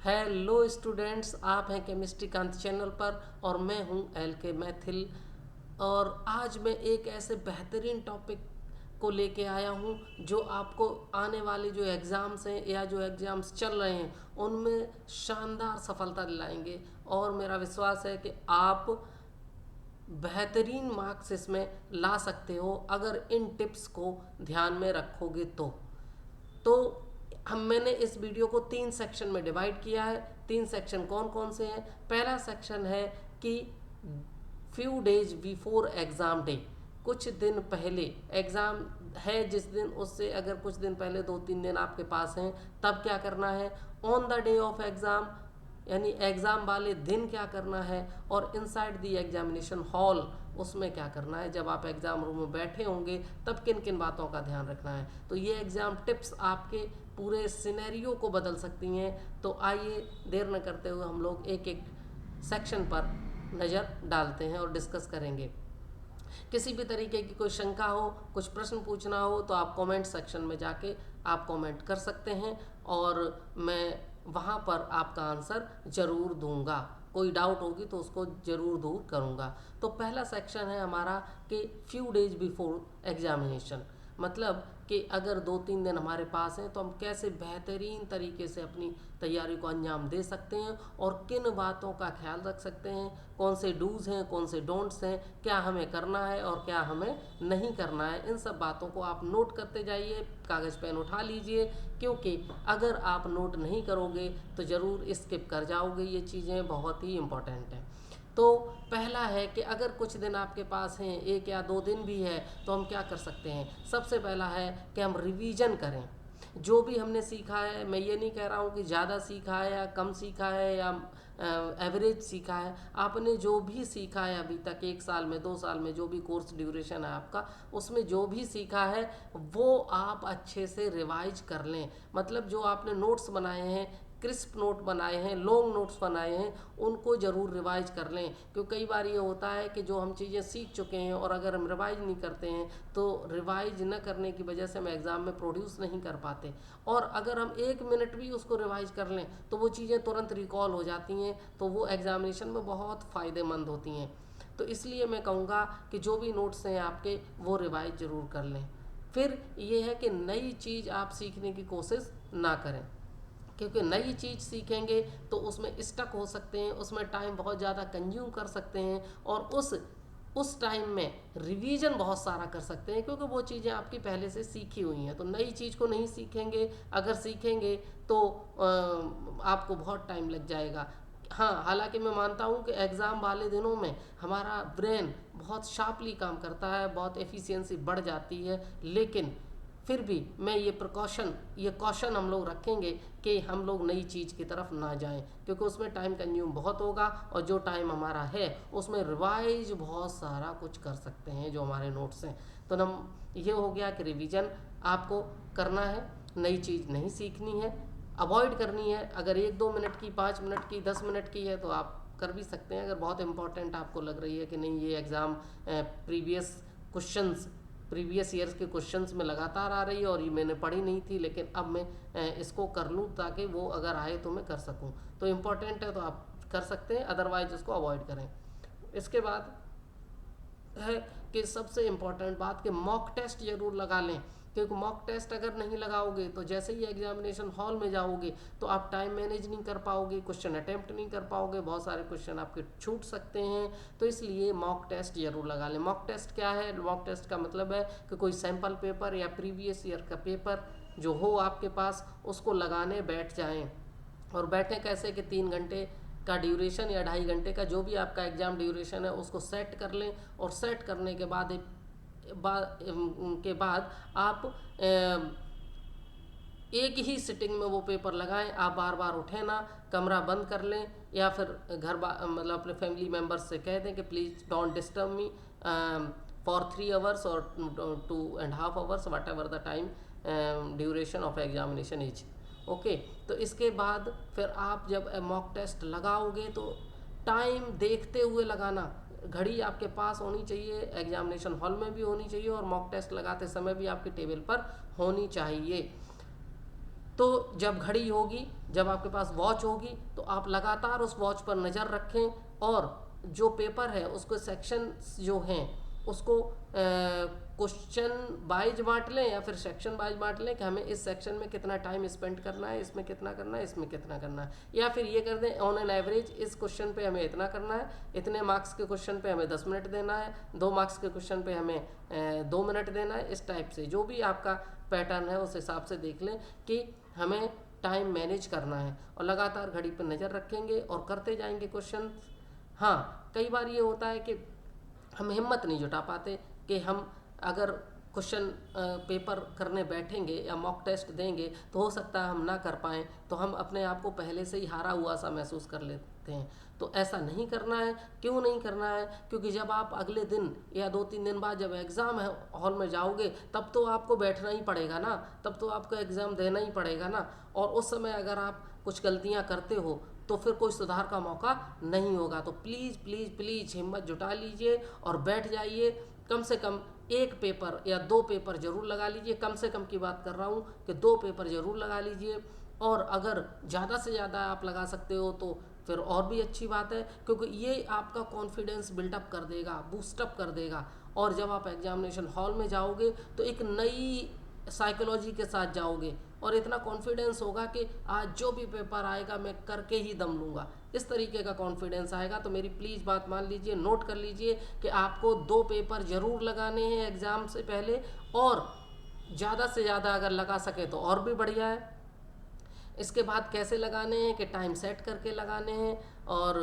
Hello students, आप हैं chemistry क्रांति चैनल पर और मैं हूं एल के मैथिल। और आज मैं एक ऐसे बेहतरीन टॉपिक को लेके आया हूं जो आपको आने वाले जो एग्ज़ाम्स हैं या जो एग्ज़ाम्स चल रहे हैं उनमें शानदार सफलता दिलाएंगे। और मेरा विश्वास है कि आप बेहतरीन मार्क्स इसमें ला सकते हो अगर इन टिप्स को ध्यान में रखोगे तो मैंने इस वीडियो को 3 सेक्शन में डिवाइड किया है। 3 सेक्शन कौन कौन से हैं? पहला सेक्शन है कि few days before exam day, कुछ दिन पहले एग्ज़ाम है जिस दिन, उससे अगर कुछ दिन पहले 2-3 दिन आपके पास हैं तब क्या करना है। On the day of exam यानी एग्ज़ाम वाले दिन क्या करना है। और इनसाइड द एग्जामिनेशन हॉल उसमें क्या करना है। जब आप एग्ज़ाम रूम में बैठे होंगे तब किन किन बातों का ध्यान रखना है। तो ये एग्ज़ाम टिप्स आपके पूरे सिनेरियो को बदल सकती हैं। तो आइए देर न करते हुए हम लोग एक एक सेक्शन पर नज़र डालते हैं और डिस्कस करेंगे। किसी भी तरीके की कोई शंका हो, कुछ प्रश्न पूछना हो तो आप कमेंट सेक्शन में जाके आप कमेंट कर सकते हैं और मैं वहाँ पर आपका आंसर ज़रूर दूंगा। कोई डाउट होगी तो उसको ज़रूर दूर करूँगा। तो पहला सेक्शन है हमारा कि फ्यू डेज बिफोर एग्जामिनेशन, मतलब कि अगर 2-3 दिन हमारे पास हैं तो हम कैसे बेहतरीन तरीके से अपनी तैयारी को अंजाम दे सकते हैं और किन बातों का ख्याल रख सकते हैं, कौन से डूज़ हैं, कौन से डोंट्स हैं, क्या हमें करना है और क्या हमें नहीं करना है। इन सब बातों को आप नोट करते जाइए, कागज़ पेन उठा लीजिए, क्योंकि अगर आप नोट नहीं करोगे तो ज़रूर स्किप कर जाओगे। ये चीज़ें बहुत ही इम्पोर्टेंट हैं। तो पहला है कि अगर कुछ दिन आपके पास हैं, 1 या 2 दिन भी है, तो हम क्या कर सकते हैं। सबसे पहला है कि हम रिवीजन करें जो भी हमने सीखा है। मैं ये नहीं कह रहा हूँ कि ज़्यादा सीखा है या कम सीखा है या एवरेज सीखा है। आपने जो भी सीखा है अभी तक 1 साल में, 2 साल में, जो भी कोर्स ड्यूरेशन है आपका, उसमें जो भी सीखा है वो आप अच्छे से रिवाइज कर लें। मतलब जो आपने नोट्स बनाए हैं, क्रिस्प नोट बनाए हैं, लॉन्ग नोट्स बनाए हैं, उनको ज़रूर रिवाइज कर लें। क्योंकि कई बार ये होता है कि जो हम चीज़ें सीख चुके हैं और अगर हम रिवाइज नहीं करते हैं तो रिवाइज न करने की वजह से हम एग्ज़ाम में प्रोड्यूस नहीं कर पाते। और अगर हम 1 मिनट भी उसको रिवाइज कर लें तो वो चीज़ें तुरंत रिकॉल हो जाती हैं, तो वो एग्ज़ामिनेशन में बहुत फ़ायदेमंद होती हैं। तो इसलिए मैं कहूँगा कि जो भी नोट्स हैं आपके वो रिवाइज ज़रूर कर लें। फिर ये है कि नई चीज़ आप सीखने की कोशिश ना करें, क्योंकि नई चीज़ सीखेंगे तो उसमें स्टक हो सकते हैं, उसमें टाइम बहुत ज़्यादा कंज्यूम कर सकते हैं और उस टाइम में रिवीजन बहुत सारा कर सकते हैं, क्योंकि वो चीज़ें आपकी पहले से सीखी हुई हैं। तो नई चीज़ को नहीं सीखेंगे, अगर सीखेंगे तो आपको बहुत टाइम लग जाएगा। हाँ, हालांकि मैं मानता हूँ कि एग्ज़ाम वाले दिनों में हमारा ब्रेन बहुत शार्पली काम करता है, बहुत एफिशिएंसी बढ़ जाती है, लेकिन फिर भी मैं ये कॉशन हम लोग रखेंगे कि हम लोग नई चीज़ की तरफ ना जाएं, क्योंकि उसमें टाइम कंज्यूम बहुत होगा और जो टाइम हमारा है उसमें रिवाइज बहुत सारा कुछ कर सकते हैं जो हमारे नोट्स हैं। तो हम ये हो गया कि रिवीजन आपको करना है, नई चीज़ नहीं सीखनी है, अवॉइड करनी है। अगर 1-2 मिनट की, 5 मिनट की, 10 मिनट की है तो आप कर भी सकते हैं। अगर बहुत इंपॉर्टेंट आपको लग रही है कि नहीं ये एग्ज़ाम क्वेश्चंस प्रीवियस ईयर्स के क्वेश्चंस में लगातार आ रही है और ये मैंने पढ़ी नहीं थी, लेकिन अब मैं इसको कर लूँ ताकि वो अगर आए तो मैं कर सकूँ, तो इम्पॉर्टेंट है तो आप कर सकते हैं, अदरवाइज उसको अवॉइड करें। इसके बाद है कि सबसे इम्पॉर्टेंट बात कि मॉक टेस्ट ज़रूर लगा लें, क्योंकि मॉक टेस्ट अगर नहीं लगाओगे तो जैसे ही एग्जामिनेशन हॉल में जाओगे तो आप टाइम मैनेज नहीं कर पाओगे, क्वेश्चन अटेम्प्ट नहीं कर पाओगे, बहुत सारे क्वेश्चन आपके छूट सकते हैं। तो इसलिए मॉक टेस्ट ज़रूर लगा लें। मॉक टेस्ट क्या है? मॉक टेस्ट का मतलब है कि कोई सैम्पल पेपर या प्रीवियस ईयर का पेपर जो हो आपके पास उसको लगाने बैठ जाएँ। और बैठे कैसे कि 3 घंटे का ड्यूरेशन या 2.5 घंटे का जो भी आपका एग्ज़ाम ड्यूरेशन है उसको सेट कर लें, और सेट करने के बाद आप एक ही सिटिंग में वो पेपर लगाएं। आप बार बार उठें ना, कमरा बंद कर लें या फिर मतलब अपने फैमिली मेम्बर्स से कह दें कि please don't disturb me for 3 hours और 2.5 hours, what ever the time duration of examination is. Okay, तो इसके बाद फिर आप जब मॉक टेस्ट लगाओगे तो टाइम देखते हुए लगाना। घड़ी आपके पास होनी चाहिए, एग्जामिनेशन हॉल में भी होनी चाहिए और मॉक टेस्ट लगाते समय भी आपके टेबल पर होनी चाहिए। तो जब घड़ी होगी, जब आपके पास वॉच होगी तो आप लगातार उस वॉच पर नज़र रखें और जो पेपर है उसको सेक्शन जो हैं उसको क्वेश्चन वाइज बांट लें या फिर सेक्शन वाइज बांट लें कि हमें इस सेक्शन में कितना टाइम स्पेंड करना है, इसमें कितना करना है, इसमें कितना करना है, या फिर ये कर दें ऑन एन एवरेज इस क्वेश्चन पे हमें इतना करना है, इतने मार्क्स के क्वेश्चन पे हमें 10 मिनट देना है, 2 मार्क्स के क्वेश्चन पे हमें 2 मिनट देना है। इस टाइप से जो भी आपका पैटर्न है उस हिसाब से देख लें कि हमें टाइम मैनेज करना है और लगातार घड़ी पर नज़र रखेंगे और करते जाएंगे क्वेश्चन। हाँ, कई बार ये होता है कि हम हिम्मत नहीं जुटा पाते कि हम अगर क्वेश्चन पेपर करने बैठेंगे या मॉक टेस्ट देंगे तो हो सकता है हम ना कर पाएँ, तो हम अपने आप को पहले से ही हारा हुआ सा महसूस कर लेते हैं। तो ऐसा नहीं करना है। क्यों नहीं करना है? क्योंकि जब आप अगले दिन या 2-3 दिन बाद जब एग्ज़ाम है हॉल में जाओगे तब तो आपको बैठना ही पड़ेगा ना, तब तो आपको एग्ज़ाम देना ही पड़ेगा ना, और उस समय अगर आप कुछ गलतियां करते हो तो फिर कोई सुधार का मौका नहीं होगा। तो प्लीज़ प्लीज़ प्लीज़ हिम्मत जुटा लीजिए और बैठ जाइए। कम से कम 1 पेपर या 2 पेपर ज़रूर लगा लीजिए। कम से कम की बात कर रहा हूँ कि 2 पेपर ज़रूर लगा लीजिए, और अगर ज़्यादा से ज़्यादा आप लगा सकते हो तो फिर और भी अच्छी बात है, क्योंकि ये आपका कॉन्फिडेंस बिल्डअप कर देगा, बूस्टअप कर देगा। और जब आप एग्जामिनेशन हॉल में जाओगे तो एक नई साइकोलॉजी के साथ जाओगे और इतना कॉन्फिडेंस होगा कि आज जो भी पेपर आएगा मैं करके ही दम लूँगा, इस तरीके का कॉन्फिडेंस आएगा। तो मेरी प्लीज़ बात मान लीजिए, नोट कर लीजिए कि आपको 2 पेपर ज़रूर लगाने हैं एग्ज़ाम से पहले, और ज़्यादा से ज़्यादा अगर लगा सके तो और भी बढ़िया है। इसके बाद कैसे लगाने हैं कि टाइम सेट करके लगाने हैं और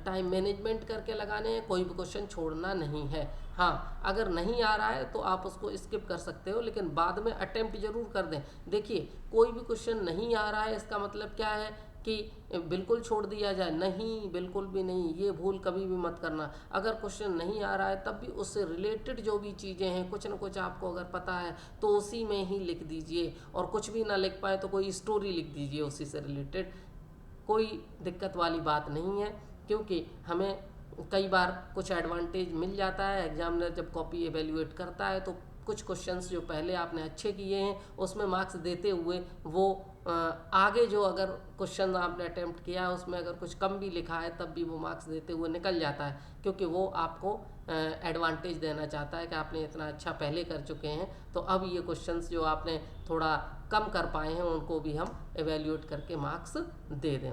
टाइम मैनेजमेंट करके लगाने हैं, कोई भी क्वेश्चन छोड़ना नहीं है। हाँ, अगर नहीं आ रहा है तो आप उसको स्किप कर सकते हो, लेकिन बाद में अटेम्प्ट जरूर कर दें। देखिए, कोई भी क्वेश्चन नहीं आ रहा है इसका मतलब क्या है कि बिल्कुल छोड़ दिया जाए? नहीं, बिल्कुल भी नहीं, ये भूल कभी भी मत करना। अगर क्वेश्चन नहीं आ रहा है तब भी उससे रिलेटेड जो भी चीज़ें हैं कुछ ना कुछ आपको अगर पता है तो उसी में ही लिख दीजिए, और कुछ भी ना लिख पाए तो कोई स्टोरी लिख दीजिए उसी से रिलेटेड। कोई दिक्कत वाली बात नहीं है, क्योंकि हमें कई बार कुछ एडवांटेज मिल जाता है। एग्जामिनर जब कॉपी एवेल्युएट करता है तो कुछ क्वेश्चंस जो पहले आपने अच्छे किए हैं उसमें मार्क्स देते हुए वो आगे जो अगर क्वेश्चन आपने अटेम्प्ट किया है उसमें अगर कुछ कम भी लिखा है तब भी वो मार्क्स देते हुए निकल जाता है, क्योंकि वो आपको एडवांटेज देना चाहता है कि आपने इतना अच्छा पहले कर चुके हैं, तो अब ये क्वेश्चंस जो आपने थोड़ा कम कर पाए हैं उनको भी हम एवेल्युएट करके मार्क्स दे दें।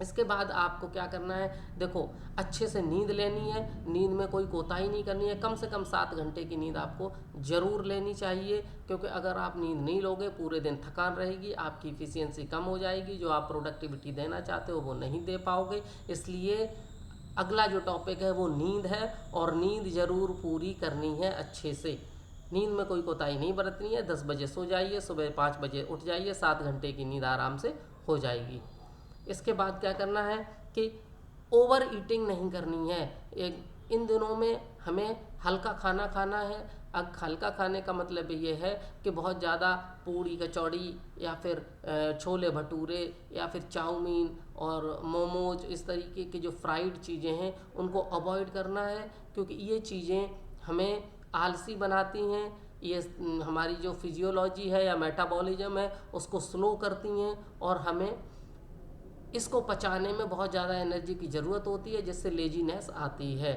इसके बाद आपको क्या करना है? देखो, अच्छे से नींद लेनी है, नींद में कोई कोताही नहीं करनी है। कम से कम 7 घंटे की नींद आपको ज़रूर लेनी चाहिए, क्योंकि अगर आप नींद नहीं लोगे पूरे दिन थकान रहेगी, आपकी इफ़िशियंसी कम हो जाएगी, जो आप प्रोडक्टिविटी देना चाहते हो वो नहीं दे पाओगे। इसलिए अगला जो टॉपिक है वो नींद है, और नींद ज़रूर पूरी करनी है अच्छे से। नींद में कोई कोताही नहीं बरतनी है। 10 बजे सो जाइए, सुबह 5 बजे उठ जाइए, 7 घंटे की नींद आराम से हो जाएगी। इसके बाद क्या करना है कि ओवर ईटिंग नहीं करनी है। इन दिनों में हमें हल्का खाना खाना है। अब हल्का खाने का मतलब ये है कि बहुत ज़्यादा पूड़ी कचौड़ी या फिर छोले भटूरे या फिर चाउमीन और मोमोज, इस तरीके की जो फ्राइड चीज़ें हैं उनको अवॉइड करना है, क्योंकि ये चीज़ें हमें आलसी बनाती हैं। ये हमारी जो फिजियोलॉजी है या मेटाबॉलिज्म है उसको स्लो करती हैं, और हमें इसको पचाने में बहुत ज़्यादा एनर्जी की ज़रूरत होती है, जिससे लेजीनेस आती है,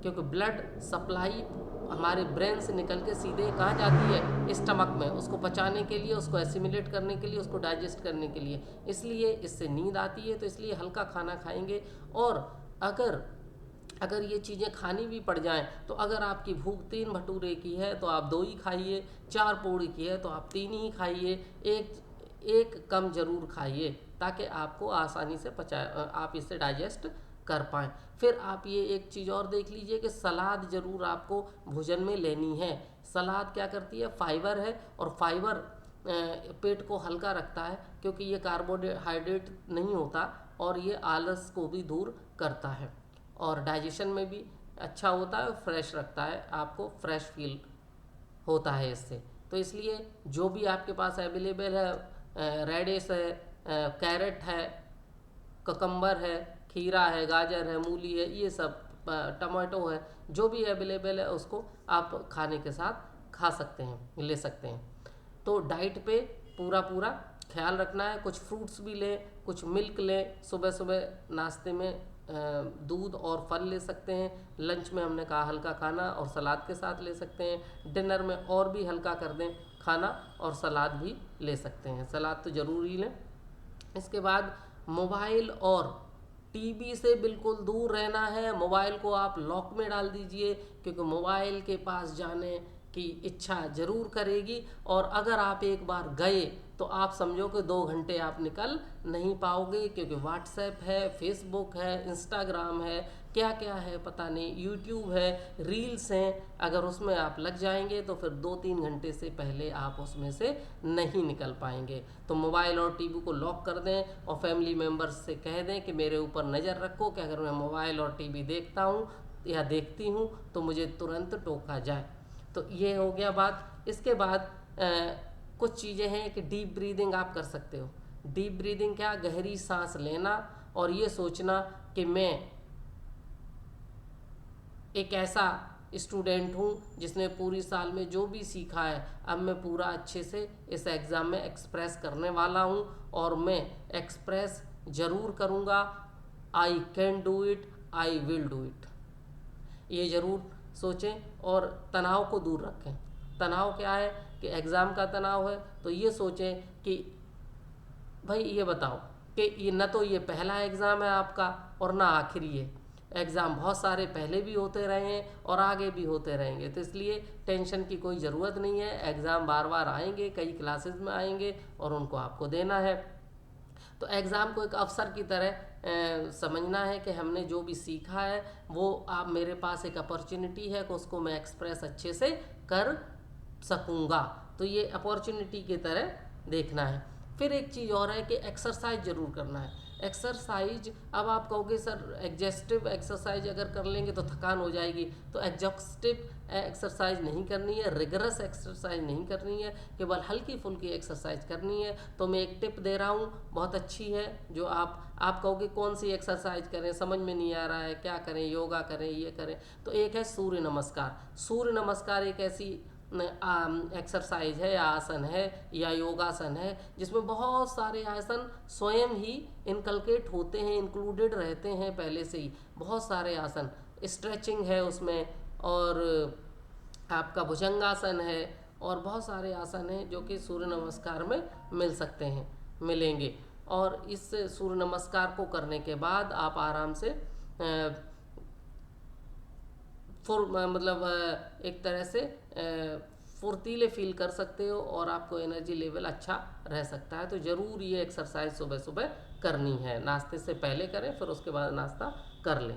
क्योंकि ब्लड सप्लाई हमारे ब्रेन से निकल के सीधे कहाँ जाती है? स्टमक में, उसको पचाने के लिए, उसको एसिमिलेट करने के लिए, उसको डाइजेस्ट करने के लिए। इसलिए इससे नींद आती है, तो इसलिए हल्का खाना खाएंगे। और अगर ये चीज़ें खानी भी पड़ जाएं तो अगर आपकी भूख 3 भटूरे की है तो आप 2 ही खाइए, 4 पूड़ी की है तो आप 3 ही खाइए, एक कम ज़रूर खाइए, ताकि आपको आसानी से आप इसे डाइजेस्ट कर पाएँ। फिर आप ये एक चीज़ और देख लीजिए कि सलाद ज़रूर आपको भोजन में लेनी है। सलाद क्या करती है? फाइबर है, और फाइबर पेट को हल्का रखता है, क्योंकि ये कार्बोहाइड्रेट नहीं होता, और ये आलस को भी दूर करता है, और डाइजेशन में भी अच्छा होता है, फ्रेश रखता है, आपको फ्रेश फील होता है इससे। तो इसलिए जो भी आपके पास अवेलेबल है, रेडिश है, कैरेट है, ककम्बर है, खीरा है, गाजर है, मूली है, ये सब, टमाटो है, जो भी अवेलेबल है उसको आप खाने के साथ खा सकते हैं, ले सकते हैं। तो डाइट पे पूरा ख्याल रखना है। कुछ फ्रूट्स भी लें, कुछ मिल्क लें, सुबह सुबह नाश्ते में दूध और फल ले सकते हैं। लंच में हमने कहा हल्का खाना और सलाद के साथ ले सकते हैं। डिनर में और भी हल्का कर दें खाना और सलाद भी ले सकते हैं, सलाद तो ज़रूर ही लें। इसके बाद मोबाइल और टीवी से बिल्कुल दूर रहना है। मोबाइल को आप लॉक में डाल दीजिए, क्योंकि मोबाइल के पास जाने की इच्छा ज़रूर करेगी, और अगर आप एक बार गए तो आप समझो कि 2 घंटे आप निकल नहीं पाओगे, क्योंकि व्हाट्सएप है, फेसबुक है, इंस्टाग्राम है, क्या क्या है पता नहीं, यूट्यूब है, रील्स हैं। अगर उसमें आप लग जाएंगे तो फिर 2-3 घंटे से पहले आप उसमें से नहीं निकल पाएंगे। तो मोबाइल और टीवी को लॉक कर दें और फैमिली मेम्बर्स से कह दें कि मेरे ऊपर नज़र रखो कि अगर मैं मोबाइल और टीवी देखता हूँ या देखती हूँ तो मुझे तुरंत टोका जाए। तो ये हो गया बात। इसके बाद कुछ चीज़ें हैं कि डीप ब्रीदिंग आप कर सकते हो। डीप ब्रीदिंग क्या, गहरी सांस लेना और ये सोचना कि मैं एक ऐसा स्टूडेंट हूँ जिसने पूरी साल में जो भी सीखा है अब मैं पूरा अच्छे से इस एग्ज़ाम में एक्सप्रेस करने वाला हूँ और मैं एक्सप्रेस ज़रूर करूँगा। I can do it, I will do it, ये ज़रूर सोचें और तनाव को दूर रखें। तनाव क्या है कि एग्ज़ाम का तनाव है, तो ये सोचें कि भाई ये बताओ कि ये न तो ये पहला एग्ज़ाम है आपका और ना आखिरी है। एग्ज़ाम बहुत सारे पहले भी होते रहे हैं और आगे भी होते रहेंगे, तो इसलिए टेंशन की कोई ज़रूरत नहीं है। एग्ज़ाम बार बार आएंगे, कई क्लासेस में आएंगे और उनको आपको देना है। तो एग्ज़ाम को एक अवसर की तरह समझना है कि हमने जो भी सीखा है वो आप मेरे पास एक अपॉर्चुनिटी है कि उसको मैं एक्सप्रेस अच्छे से कर सकूँगा। तो ये अपॉर्चुनिटी की तरह देखना है। फिर एक चीज़ और है कि एक्सरसाइज ज़रूर करना है। एक्सरसाइज, अब आप कहोगे सर एग्जॉस्टिव एक्सरसाइज अगर कर लेंगे तो थकान हो जाएगी, तो एग्जॉस्टिव एक्सरसाइज नहीं करनी है, रिगरस एक्सरसाइज नहीं करनी है, केवल हल्की फुल्की एक्सरसाइज करनी है। तो मैं एक टिप दे रहा हूँ, बहुत अच्छी है, जो आप कहोगे कौन सी एक्सरसाइज करें, समझ में नहीं आ रहा है, क्या करें, योगा करें, ये करें, तो एक है सूर्य नमस्कार। सूर्य नमस्कार एक ऐसी एक्सरसाइज है, आसन है या योगासन है जिसमें बहुत सारे आसन स्वयं ही इनकलकेट होते हैं, इंक्लूडेड रहते हैं पहले से ही। बहुत सारे आसन, स्ट्रेचिंग है उसमें, और आपका भुजंगासन है, और बहुत सारे आसन हैं जो कि सूर्य नमस्कार में मिल सकते हैं, मिलेंगे। और इस सूर्य नमस्कार को करने के बाद आप आराम से एक तरह से फुर्तीले फील कर सकते हो और आपको एनर्जी लेवल अच्छा रह सकता है। तो ज़रूर ये एक्सरसाइज सुबह सुबह करनी है, नाश्ते से पहले करें, फिर उसके बाद नाश्ता कर लें।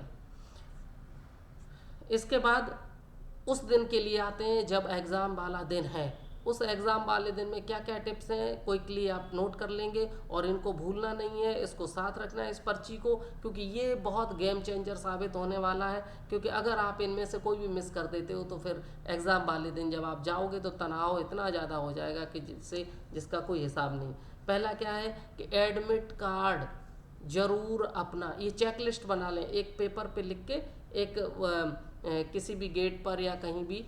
इसके बाद उस दिन के लिए आते हैं जब एग्ज़ाम वाला दिन है। उस एग्ज़ाम वाले दिन में क्या क्या टिप्स हैं क्विकली आप नोट कर लेंगे, और इनको भूलना नहीं है, इसको साथ रखना है इस पर्ची को, क्योंकि ये बहुत गेम चेंजर साबित होने वाला है। क्योंकि अगर आप इनमें से कोई भी मिस कर देते हो तो फिर एग्ज़ाम वाले दिन जब आप जाओगे तो तनाव इतना ज़्यादा हो जाएगा कि जिसका कोई हिसाब नहीं। पहला क्या है कि एडमिट कार्ड ज़रूर अपना ये चेकलिस्ट बना लें, एक पेपर पे लिख के एक किसी भी गेट पर या कहीं भी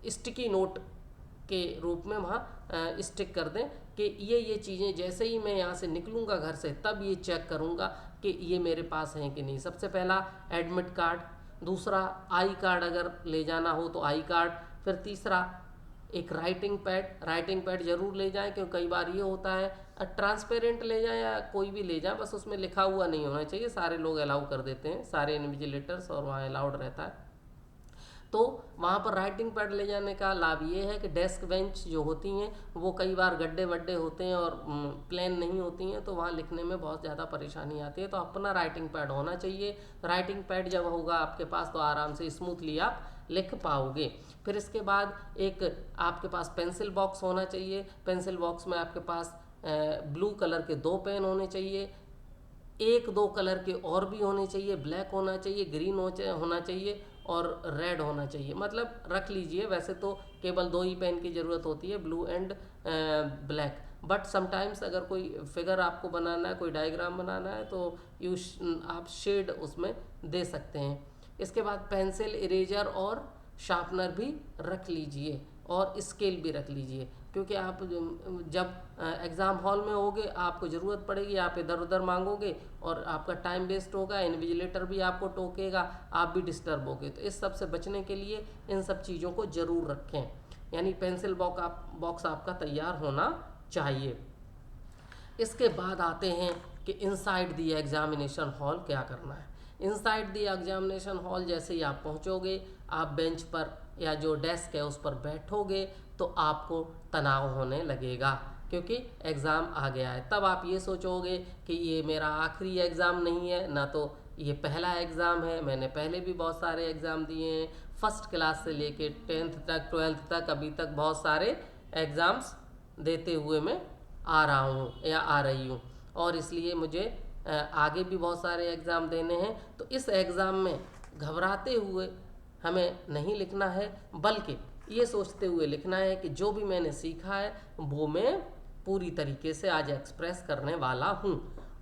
स्टिकी नोट के रूप में वहाँ स्टिक कर दें कि ये चीज़ें जैसे ही मैं यहाँ से निकलूँगा घर से तब ये चेक करूँगा कि ये मेरे पास हैं कि नहीं। सबसे पहला एडमिट कार्ड, दूसरा आई कार्ड अगर ले जाना हो तो आई कार्ड, फिर तीसरा एक राइटिंग पैड ज़रूर ले जाएं, क्योंकि कई बार ये होता है ट्रांसपेरेंट ले जाएं या कोई भी ले जाएं, बस उसमें लिखा हुआ नहीं होना चाहिए। सारे लोग अलाउ कर देते हैं, सारे इन्विजिलेटर्स, और वहाँ अलाउड रहता है। तो वहाँ पर राइटिंग पैड ले जाने का लाभ ये है कि डेस्क बेंच जो होती हैं वो कई बार गड्ढे वड्ढे होते हैं और प्लेन नहीं होती हैं, तो वहाँ लिखने में बहुत ज़्यादा परेशानी आती है। तो अपना राइटिंग पैड होना चाहिए। राइटिंग पैड जब होगा आपके पास तो आराम से स्मूथली आप लिख पाओगे। फिर इसके बाद एक आपके पास पेंसिल बॉक्स होना चाहिए। पेंसिल बॉक्स में आपके पास ब्लू कलर के 2 पेन होने चाहिए, 1-2 कलर के और भी होने चाहिए, ब्लैक होना चाहिए, ग्रीन होना चाहिए और रेड होना चाहिए। मतलब रख लीजिए, वैसे तो केवल 2 ही पेन की ज़रूरत होती है, blue and black, but sometimes अगर कोई फिगर आपको बनाना है, कोई डायग्राम बनाना है तो आप शेड उसमें दे सकते हैं। इसके बाद पेंसिल, इरेजर और शार्पनर भी रख लीजिए और स्केल भी रख लीजिए। क्योंकि आप जब एग्ज़ाम हॉल में होगे आपको ज़रूरत पड़ेगी, आप इधर उधर मांगोगे और आपका टाइम वेस्ट होगा, इन्विजिलेटर भी आपको टोकेगा, आप भी डिस्टर्ब होगे। तो इस सब से बचने के लिए इन सब चीज़ों को ज़रूर रखें, यानी पेंसिल बॉक्स आपका तैयार होना चाहिए। इसके बाद आते हैं कि इनसाइड द एग्जामिनेशन हॉल क्या करना है। इनसाइड द एग्जामिनेशन हॉल जैसे ही आप पहुंचोगे, आप बेंच पर या जो डेस्क है उस पर बैठोगे तो आपको तनाव होने लगेगा, क्योंकि एग्ज़ाम आ गया है। तब आप ये सोचोगे कि ये मेरा आखिरी एग्ज़ाम नहीं है, ना तो ये पहला एग्ज़ाम है, मैंने पहले भी बहुत सारे एग्ज़ाम दिए हैं, फर्स्ट क्लास से लेके 10th तक 12th तक अभी तक बहुत सारे एग्ज़ाम्स देते हुए मैं आ रहा हूँ या आ रही हूँ, और इसलिए मुझे आगे भी बहुत सारे एग्ज़ाम देने हैं। तो इस एग्ज़ाम में घबराते हुए हमें नहीं लिखना है, बल्कि ये सोचते हुए लिखना है कि जो भी मैंने सीखा है वो मैं पूरी तरीके से आज एक्सप्रेस करने वाला हूँ।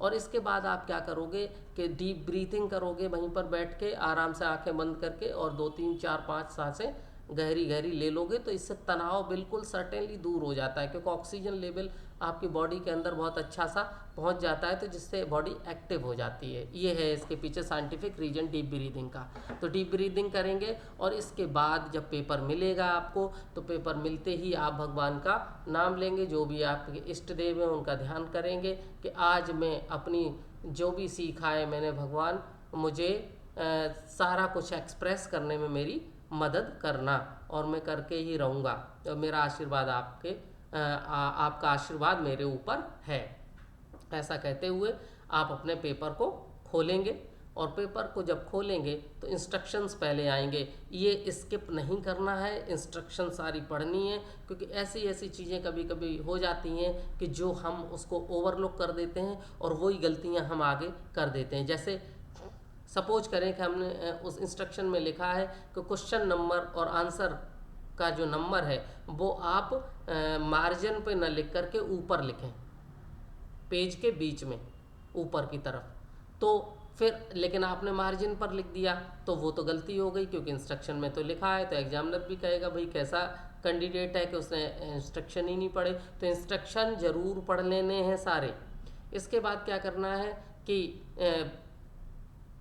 और इसके बाद आप क्या करोगे कि डीप ब्रीथिंग करोगे, वहीं पर बैठ के आराम से आंखें बंद करके, और 2 3 4 5 सांसें गहरी गहरी ले लोगे, तो इससे तनाव बिल्कुल सर्टेनली दूर हो जाता है, क्योंकि ऑक्सीजन लेवल आपकी बॉडी के अंदर बहुत अच्छा सा पहुंच जाता है, तो जिससे बॉडी एक्टिव हो जाती है। ये है इसके पीछे साइंटिफिक रीजन डीप ब्रीदिंग का। तो डीप ब्रीदिंग करेंगे, और इसके बाद जब पेपर मिलेगा आपको, तो पेपर मिलते ही आप भगवान का नाम लेंगे, जो भी आपके इष्ट देव हैं उनका ध्यान करेंगे कि आज मैं अपनी जो भी सीखा है मैंने, भगवान मुझे सारा कुछ एक्सप्रेस करने में मेरी मदद करना, और मैं करके ही रहूँगा, तो मेरा आशीर्वाद आपका आशीर्वाद मेरे ऊपर है। ऐसा कहते हुए आप अपने पेपर को खोलेंगे, और पेपर को जब खोलेंगे तो इंस्ट्रक्शंस पहले आएंगे। ये स्किप नहीं करना है, इंस्ट्रक्शन सारी पढ़नी है, क्योंकि ऐसी ऐसी चीज़ें कभी कभी हो जाती हैं कि जो हम उसको ओवरलुक कर देते हैं, और वही गलतियां हम आगे कर देते हैं। जैसे सपोज करें कि हमने उस इंस्ट्रक्शन में लिखा है कि क्वेश्चन नंबर और आंसर का जो नंबर है वो आप मार्जिन पे न लिख करके ऊपर लिखें, पेज के बीच में ऊपर की तरफ। तो फिर लेकिन आपने मार्जिन पर लिख दिया, तो वो तो गलती हो गई, क्योंकि इंस्ट्रक्शन में तो लिखा है। तो एग्जामिनर भी कहेगा भाई कैसा कैंडिडेट है कि उसने इंस्ट्रक्शन ही नहीं पढ़े। तो इंस्ट्रक्शन ज़रूर पढ़ लेने हैं सारे। इसके बाद क्या करना है कि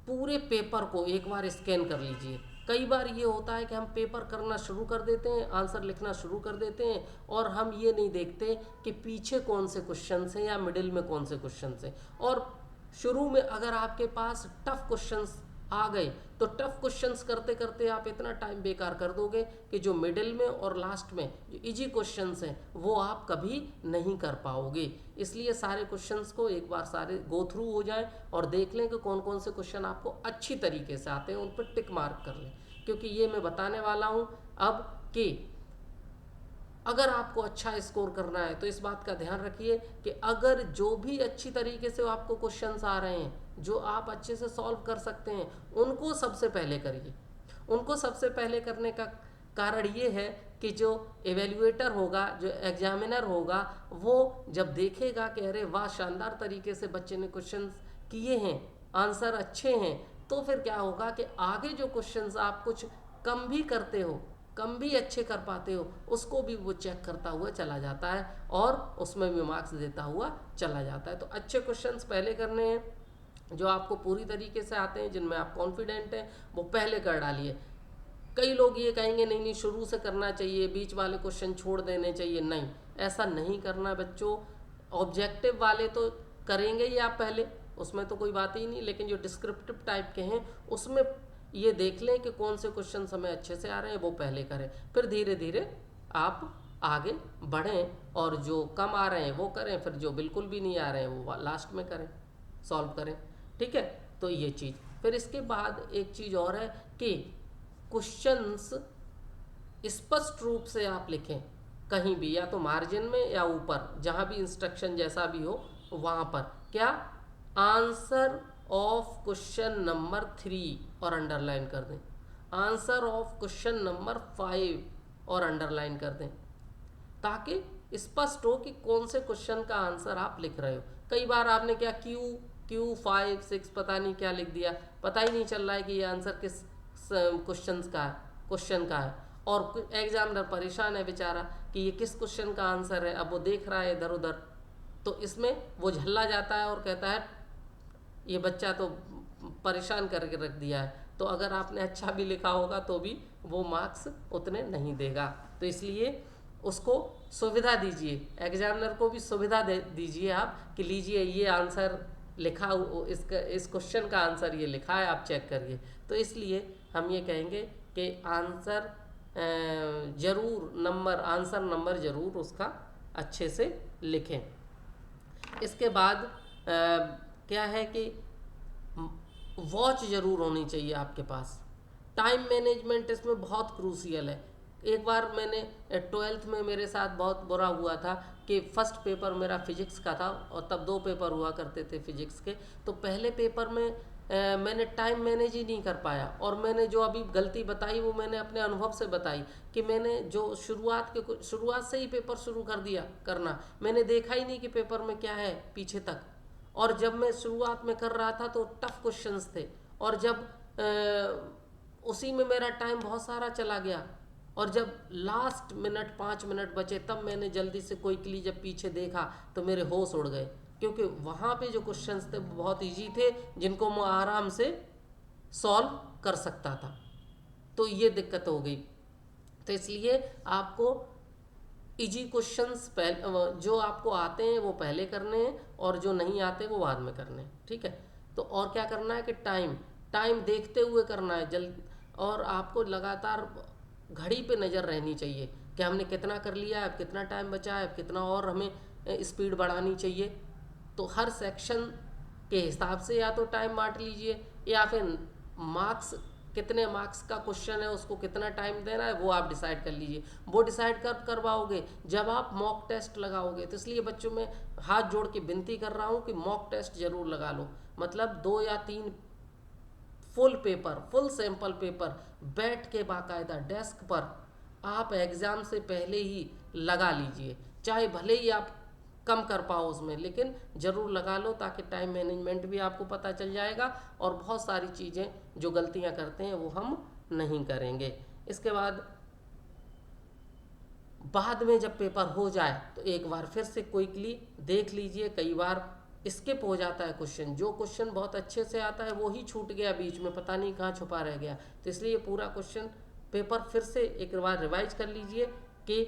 पूरे पेपर को एक बार स्कैन कर लीजिए। कई बार ये होता है कि हम पेपर करना शुरू कर देते हैं, आंसर लिखना शुरू कर देते हैं, और हम ये नहीं देखते कि पीछे कौन से क्वेश्चन हैं या मिडिल में कौन से क्वेश्चन हैं। और शुरू में अगर आपके पास टफ क्वेश्चंस आ गए, तो टफ क्वेश्चंस करते करते आप इतना टाइम बेकार कर दोगे कि जो मिडिल में और लास्ट में जो इजी क्वेश्चंस हैं वो आप कभी नहीं कर पाओगे। इसलिए सारे क्वेश्चंस को एक बार सारे गो थ्रू हो जाएं, और देख लें कि कौन कौन से क्वेश्चन आपको अच्छी तरीके से आते हैं, उन पर टिक मार्क कर लें। क्योंकि ये मैं बताने वाला हूँ अब कि अगर आपको अच्छा स्कोर करना है तो इस बात का ध्यान रखिए कि अगर जो भी अच्छी तरीके से आपको क्वेश्चंस आ रहे हैं, जो आप अच्छे से सॉल्व कर सकते हैं, उनको सबसे पहले करिए। उनको सबसे पहले करने का कारण ये है कि जो एवेल्युएटर होगा, जो एग्जामिनर होगा, वो जब देखेगा कि अरे वाह शानदार तरीके से बच्चे ने क्वेश्चंस किए हैं, आंसर अच्छे हैं, तो फिर क्या होगा कि आगे जो क्वेश्चंस आप कुछ कम भी करते हो, कम भी अच्छे कर पाते हो, उसको भी वो चेक करता हुआ चला जाता है, और उसमें भी मार्क्स देता हुआ चला जाता है। तो अच्छे क्वेश्चंस पहले करने हैं, जो आपको पूरी तरीके से आते हैं, जिनमें आप कॉन्फिडेंट हैं, वो पहले कर डालिए। कई लोग ये कहेंगे नहीं नहीं शुरू से करना चाहिए, बीच वाले क्वेश्चन छोड़ देने चाहिए। नहीं, ऐसा नहीं करना बच्चों। ऑब्जेक्टिव वाले तो करेंगे ही आप पहले, उसमें तो कोई बात ही नहीं, लेकिन जो डिस्क्रिप्टिव टाइप के हैं उसमें ये देख लें कि कौन से क्वेश्चन हमें अच्छे से आ रहे हैं, वो पहले करें। फिर धीरे धीरे आप आगे बढ़ें, और जो कम आ रहे हैं वो करें, फिर जो बिल्कुल भी नहीं आ रहे हैं वो लास्ट में करें, सॉल्व करें। ठीक है, तो ये चीज़। फिर इसके बाद एक चीज़ और है कि क्वेश्चंस स्पष्ट रूप से आप लिखें, कहीं भी, या तो मार्जिन में या ऊपर, जहाँ भी इंस्ट्रक्शन जैसा भी हो वहाँ पर। क्या? आंसर ऑफ क्वेश्चन नंबर 3 और अंडरलाइन कर दें, आंसर ऑफ क्वेश्चन नंबर 5 और अंडरलाइन कर दें, ताकि स्पष्ट हो कि कौन से क्वेश्चन का आंसर आप लिख रहे हो। कई बार आपने क्या क्यू 5 6 पता नहीं क्या लिख दिया, पता ही नहीं चल रहा है कि ये आंसर किस क्वेश्चन का है, और एग्जामिनर परेशान है बेचारा कि ये किस क्वेश्चन का आंसर है, अब वो देख रहा है इधर उधर, तो इसमें वो झल्ला जाता है और कहता है ये बच्चा तो परेशान करके रख दिया है। तो अगर आपने अच्छा भी लिखा होगा तो भी वो मार्क्स उतने नहीं देगा। तो इसलिए उसको सुविधा दीजिए, एग्जामिनर को भी सुविधा दे दीजिए आप कि लीजिए ये आंसर लिखा, इसका इस क्वेश्चन का आंसर ये लिखा है, आप चेक करिए। तो इसलिए हम ये कहेंगे कि आंसर आंसर नंबर ज़रूर उसका अच्छे से लिखें। इसके बाद क्या है कि वॉच ज़रूर होनी चाहिए आपके पास। टाइम मैनेजमेंट इसमें बहुत क्रूसियल है। एक बार मैंने 12th में मेरे साथ बहुत बुरा हुआ था कि फर्स्ट पेपर मेरा फिजिक्स का था और तब 2 पेपर हुआ करते थे फिजिक्स के। तो पहले पेपर में मैंने टाइम मैनेज ही नहीं कर पाया, और मैंने जो अभी गलती बताई वो मैंने अपने अनुभव से बताई कि मैंने जो शुरुआत से ही पेपर शुरू कर दिया करना, मैंने देखा ही नहीं कि पेपर में क्या है पीछे तक। और जब मैं शुरुआत में कर रहा था तो टफ क्वेश्चंस थे, और जब उसी में मेरा टाइम बहुत सारा चला गया, और जब लास्ट मिनट 5 मिनट बचे तब मैंने जल्दी से कोई क्ली जब पीछे देखा तो मेरे होश उड़ गए, क्योंकि वहाँ पे जो क्वेश्चंस थे बहुत इजी थे जिनको मैं आराम से सॉल्व कर सकता था। तो ये दिक्कत हो गई। तो इसलिए आपको इजी क्वेश्चंस पहले जो आपको आते हैं वो पहले करने हैं, और जो नहीं आते वो बाद में करने हैं, ठीक है। तो और क्या करना है कि टाइम देखते हुए करना है जल्द, और आपको लगातार घड़ी पे नज़र रहनी चाहिए कि हमने कितना कर लिया है, अब कितना टाइम बचा है, अब कितना और हमें स्पीड बढ़ानी चाहिए। तो हर सेक्शन के हिसाब से या तो टाइम बांट लीजिए, या फिर कितने मार्क्स का क्वेश्चन है उसको कितना टाइम देना है वो आप डिसाइड कर लीजिए। वो डिसाइड कर पाओगे जब आप मॉक टेस्ट लगाओगे। तो इसलिए बच्चों में हाथ जोड़ के विनती कर रहा हूँ कि मॉक टेस्ट ज़रूर लगा लो, मतलब 2 या 3 फुल सैंपल पेपर बैठ के बाकायदा डेस्क पर आप एग्ज़ाम से पहले ही लगा लीजिए। चाहे भले ही आप कम कर पाओ उसमें, लेकिन ज़रूर लगा लो, ताकि टाइम मैनेजमेंट भी आपको पता चल जाएगा और बहुत सारी चीज़ें जो गलतियां करते हैं वो हम नहीं करेंगे। इसके बाद में जब पेपर हो जाए तो एक बार फिर से क्विकली देख लीजिए। कई बार स्किप हो जाता है क्वेश्चन, जो क्वेश्चन बहुत अच्छे से आता है वो ही छूट गया बीच में, पता नहीं कहाँ छुपा रह गया। तो इसलिए पूरा क्वेश्चन पेपर फिर से एक बार रिवाइज कर लीजिए कि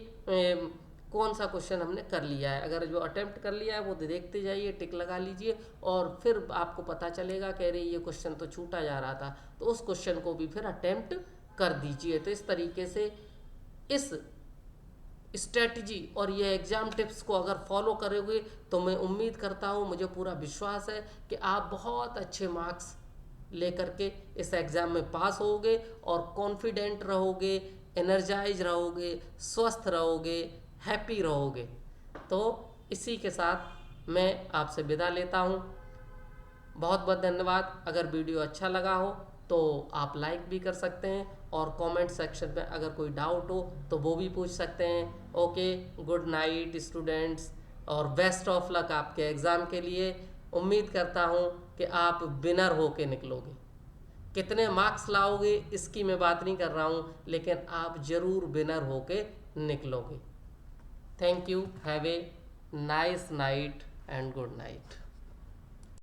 कौन सा क्वेश्चन हमने कर लिया है। अगर जो अटेम्प्ट कर लिया है वो देखते जाइए, टिक लगा लीजिए, और फिर आपको पता चलेगा कि अरे ये क्वेश्चन तो छूटा जा रहा था, तो उस क्वेश्चन को भी फिर अटेम्प्ट कर दीजिए। तो इस तरीके से इस स्ट्रेटजी और ये एग्ज़ाम टिप्स को अगर फॉलो करोगे तो मैं उम्मीद करता हूँ, मुझे पूरा विश्वास है कि आप बहुत अच्छे मार्क्स लेकर के इस एग्ज़ाम में पास होगे और कॉन्फिडेंट रहोगे, एनर्जाइज रहोगे, स्वस्थ रहोगे, हैप्पी रहोगे। तो इसी के साथ मैं आपसे विदा लेता हूँ। बहुत बहुत धन्यवाद। अगर वीडियो अच्छा लगा हो तो आप लाइक भी कर सकते हैं, और कमेंट सेक्शन में अगर कोई डाउट हो तो वो भी पूछ सकते हैं। ओके, गुड नाइट स्टूडेंट्स, और बेस्ट ऑफ लक आपके एग्ज़ाम के लिए। उम्मीद करता हूँ कि आप विनर होके निकलोगे। कितने मार्क्स लाओगे इसकी मैं बात नहीं कर रहा हूँ, लेकिन आप ज़रूर विनर होके निकलोगे। Thank you. Have a nice night and good night.